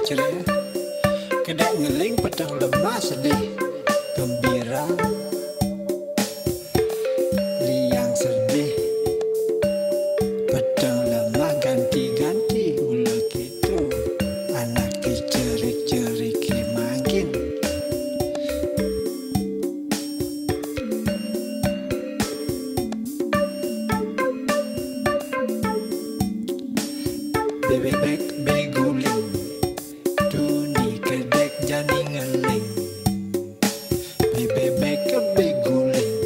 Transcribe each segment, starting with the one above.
ceria, kedek ngeling petang lemah sedih, gembira, liang sedih, petang lemah ganti-ganti ulah gitu, anak cerik-cerik makin. Bebek beguling, tuni kedek jani ngeling. Bebek beguling,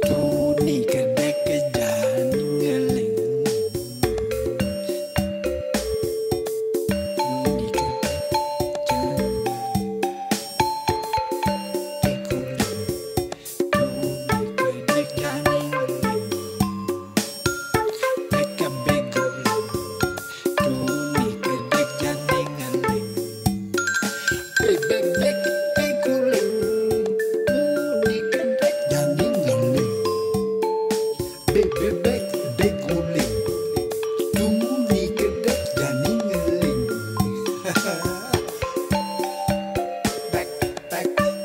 tuni kedek jani ngeling. Tuni kedek jani beguling, tuni kedek jani ngeling. Beka beguling, tuni kedek jani ngeling. Bebek beguling, tuni kedek jani ngeling. Bebek beguling, tuni kedek jani ngeling.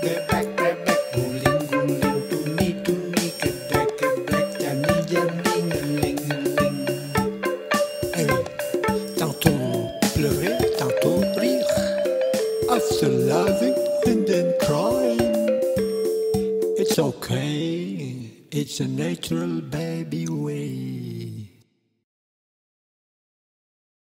Bebek guling guling, tuni kedek jani ngeling ngeling. Tantôt pleurer, tantôt rire, after loving and then crying. It's okay, it's a natural baby way.